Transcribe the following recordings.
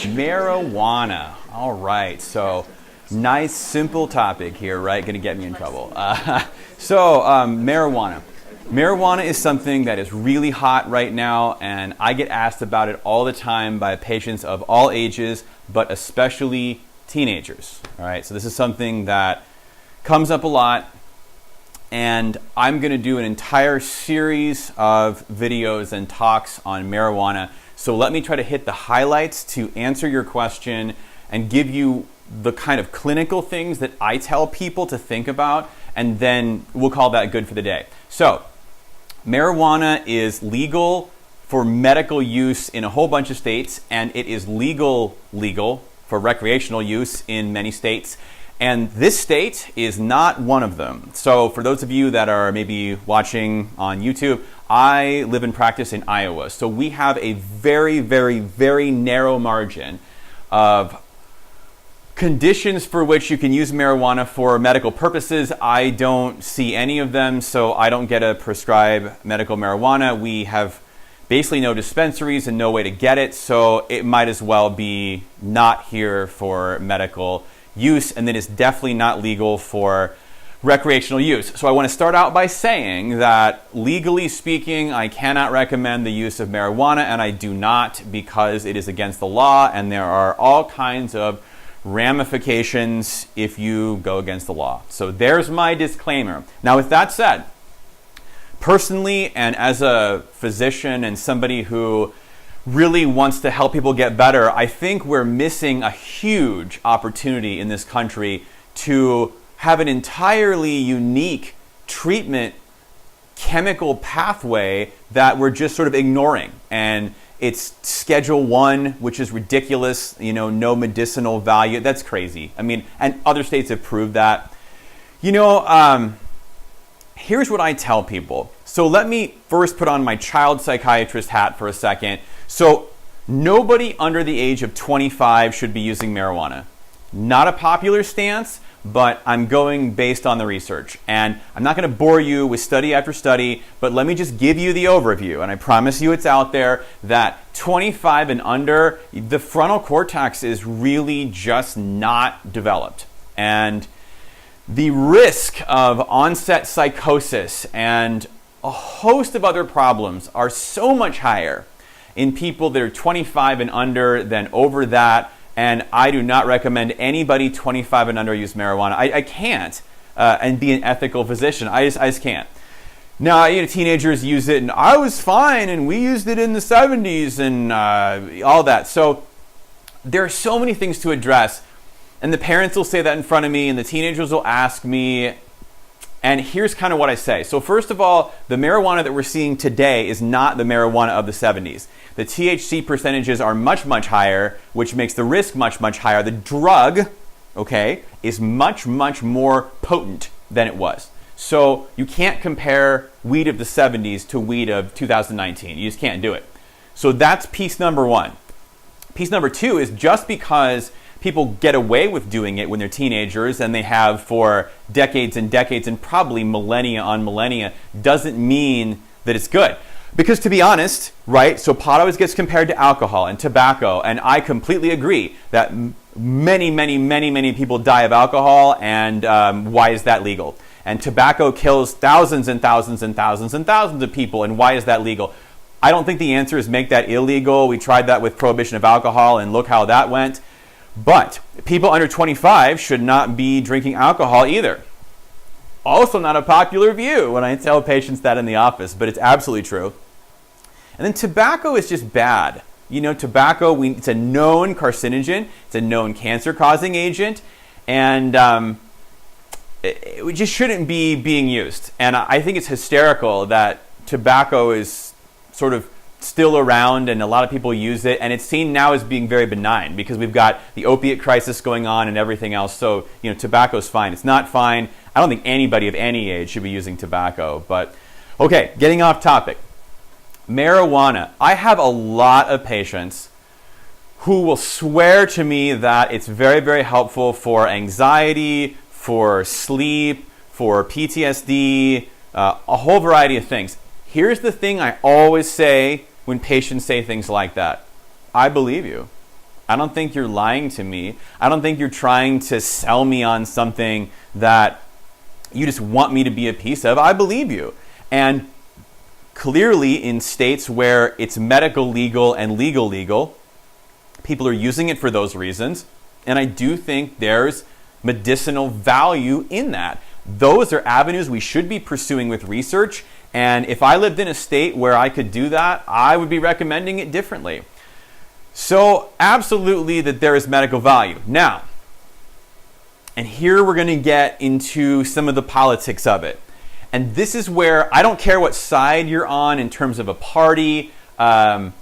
Marijuana. All right, so nice, simple topic here, right? Going to get me in trouble. Marijuana. Marijuana is something that is really hot right now, and I get asked about it all the time by patients of all ages, but especially teenagers. All right, so this is something that comes up a lot, and I'm going to do an entire series of videos and talks on marijuana. So let me try to hit the highlights to answer your question and give you the kind of clinical things that I tell people to think about, and then we'll call that good for the day. So, marijuana is legal for medical use in a whole bunch of states, and it is legal for recreational use in many states. And this state is not one of them. So for those of you that are maybe watching on YouTube, I live and practice in Iowa. So we have a very, very, very narrow margin of conditions for which you can use marijuana for medical purposes. I don't see any of them, so I don't get to prescribe medical marijuana. We have basically no dispensaries and no way to get it, so it might as well be not here for medical use, and then it's definitely not legal for recreational use. So I want to start out by saying that legally speaking, I cannot recommend the use of marijuana, and I do not, because it is against the law, and there are all kinds of ramifications if you go against the law. So there's my disclaimer. Now, with that said, personally, and as a physician and somebody who really wants to help people get better, I think we're missing a huge opportunity in this country to have an entirely unique treatment chemical pathway that we're just sort of ignoring. And it's Schedule 1, which is ridiculous, no medicinal value. That's crazy. I mean, and other states have proved that. Here's what I tell people. So let me first put on my child psychiatrist hat for a second. So nobody under the age of 25 should be using marijuana. Not a popular stance, but I'm going based on the research. And I'm not going to bore you with study after study, but let me just give you the overview. And I promise you it's out there that 25 and under, the frontal cortex is really just not developed. And the risk of onset psychosis and a host of other problems are so much higher in people that are 25 and under than over that. And I do not recommend anybody 25 and under use marijuana. I can't and be an ethical physician. I just can't. Now, teenagers use it, and I was fine, and we used it in the 70s and all that. So there are so many things to address. And the parents will say that in front of me, and the teenagers will ask me. And here's kind of what I say. So first of all, the marijuana that we're seeing today is not the marijuana of the 70s. The THC percentages are much, much higher, which makes the risk much, much higher. The drug, is much, much more potent than it was. So you can't compare weed of the 70s to weed of 2019. You just can't do it. So that's piece number one. Piece number two is just because people get away with doing it when they're teenagers, and they have for decades and decades and probably millennia on millennia, doesn't mean that it's good. Because to be honest, right, so pot always gets compared to alcohol and tobacco, and I completely agree that many people die of alcohol, and why is that legal? And tobacco kills thousands and thousands and thousands and thousands of people, and why is that legal? I don't think the answer is make that illegal. We tried that with prohibition of alcohol, and look how that went. But people under 25 should not be drinking alcohol either. Also not a popular view when I tell patients that in the office, but it's absolutely true. And then tobacco is just bad. Tobacco, it's a known carcinogen, it's a known cancer-causing agent, and it just shouldn't be being used. And I think it's hysterical that tobacco is sort of still around and a lot of people use it, and it's seen now as being very benign because we've got the opiate crisis going on and everything else. So tobacco's fine. It's not fine. I don't think anybody of any age should be using tobacco. But okay, getting off topic. Marijuana. I have a lot of patients who will swear to me that it's very, very helpful for anxiety, for sleep, for PTSD, a whole variety of things. Here's the thing I always say when patients say things like that. I believe you. I don't think you're lying to me. I don't think you're trying to sell me on something that you just want me to be a piece of. I believe you. And clearly in states where it's medical legal and legal, people are using it for those reasons. And I do think there's medicinal value in that. Those are avenues we should be pursuing with research. And if I lived in a state where I could do that, I would be recommending it differently. So absolutely that there is medical value. Now, and here we're going to get into some of the politics of it. And this is where I don't care what side you're on in terms of a party. I'm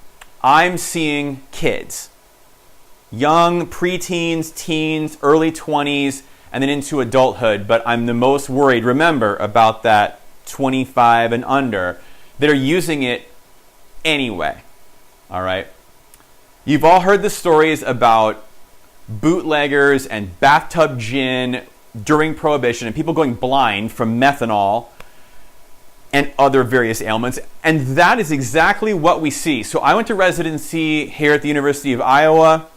seeing kids, young preteens, teens, early 20s, and then into adulthood. But I'm the most worried, remember, about that 25 and under that are using it anyway. All right. You've all heard the stories about bootleggers and bathtub gin during Prohibition and people going blind from methanol and other various ailments. And that is exactly what we see. So I went to residency here at the University of Iowa,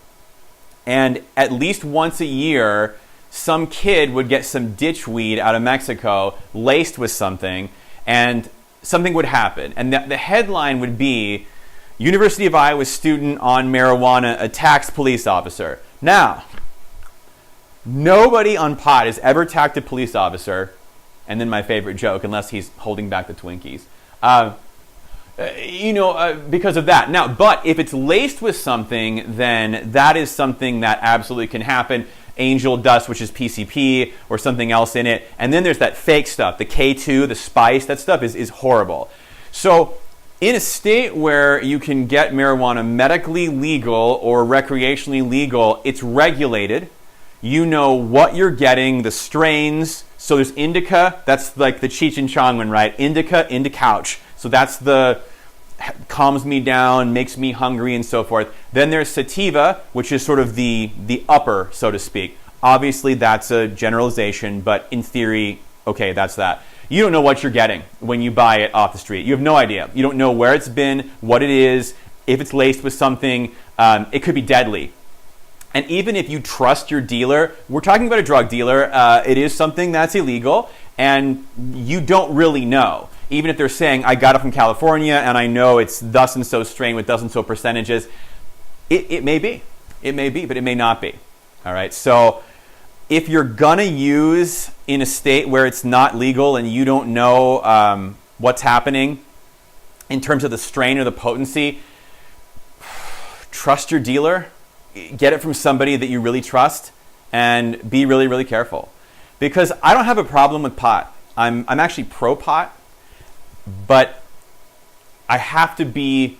and at least once a year, some kid would get some ditchweed out of Mexico laced with something, and something would happen. And the headline would be, University of Iowa student on marijuana attacks police officer. Now, nobody on pot has ever attacked a police officer, and then my favorite joke, unless he's holding back the Twinkies, because of that. Now, but if it's laced with something, then that is something that absolutely can happen. Angel dust, which is PCP, or something else in it. And then there's that fake stuff, the K2, the spice. That stuff is horrible. So in a state where you can get marijuana medically legal or recreationally legal, it's regulated. You know what you're getting, the strains. So there's indica, that's like the Cheech and Chong one, right? Indica, couch. So that's the calms me down, makes me hungry, and so forth. Then there's sativa, which is sort of the upper, so to speak. Obviously, that's a generalization, but in theory, okay, that's that. You don't know what you're getting when you buy it off the street. You have no idea. You don't know where it's been, what it is, if it's laced with something. It could be deadly. And even if you trust your dealer, we're talking about a drug dealer, it is something that's illegal, and you don't really know. Even if they're saying, I got it from California, and I know it's thus and so strain with thus and so percentages, it may be. It may be, but it may not be. All right, so if you're going to use in a state where it's not legal and you don't know what's happening in terms of the strain or the potency, trust your dealer. Get it from somebody that you really trust, and be really, really careful. Because I don't have a problem with pot. I'm actually pro-pot, but I have to be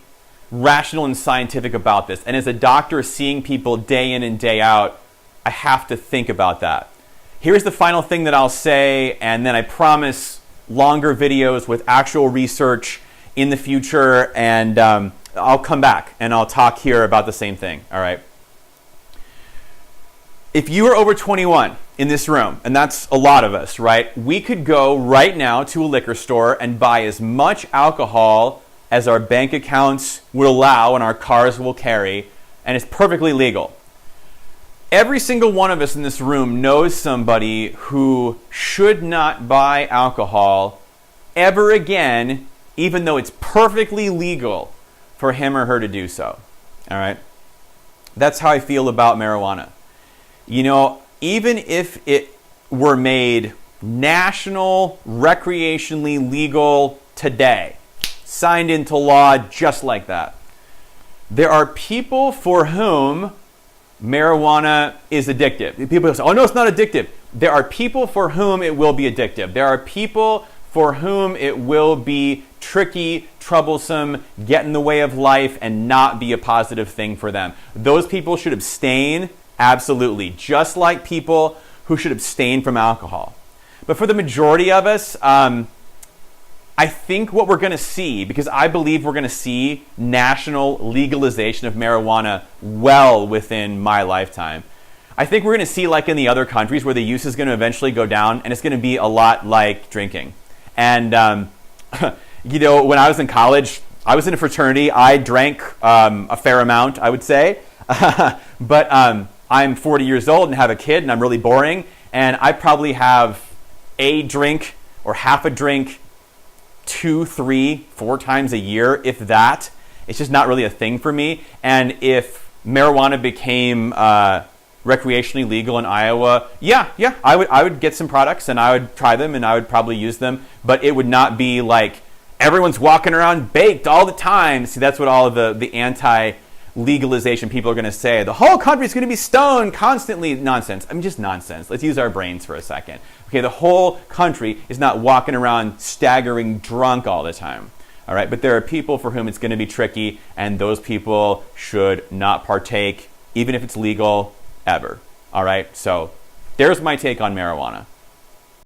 rational and scientific about this. And as a doctor seeing people day in and day out, I have to think about that. Here's the final thing that I'll say, and then I promise longer videos with actual research in the future, and I'll come back and I'll talk here about the same thing, all right? If you are over 21 in this room, and that's a lot of us, right? We could go right now to a liquor store and buy as much alcohol as our bank accounts will allow and our cars will carry, and it's perfectly legal. Every single one of us in this room knows somebody who should not buy alcohol ever again, even though it's perfectly legal for him or her to do so. All right? That's how I feel about marijuana. You know, even if it were made national, recreationally legal today, signed into law just like that, there are people for whom marijuana is addictive. People say, oh no, it's not addictive. There are people for whom it will be addictive. There are people for whom it will be tricky, troublesome, get in the way of life, and not be a positive thing for them. Those people should abstain. Absolutely. Just like people who should abstain from alcohol. But for the majority of us, I think what we're going to see, because I believe we're going to see national legalization of marijuana well within my lifetime. I think we're going to see, like in the other countries, where the use is going to eventually go down, and it's going to be a lot like drinking. And, when I was in college, I was in a fraternity. I drank a fair amount, I would say. But I'm 40 years old and have a kid and I'm really boring, and I probably have a drink or half a drink 2, 3, 4 times a year, if that. It's just not really a thing for me. And if marijuana became recreationally legal in Iowa, yeah, I would get some products and I would try them and I would probably use them, but it would not be like everyone's walking around baked all the time. See, that's what all of the anti-legalization people are going to say. The whole country's going to be stoned constantly. Nonsense. I mean, just nonsense. Let's use our brains for a second. Okay, the whole country is not walking around staggering drunk all the time. All right, but there are people for whom it's going to be tricky, and those people should not partake, even if it's legal, ever. All right, so there's my take on marijuana.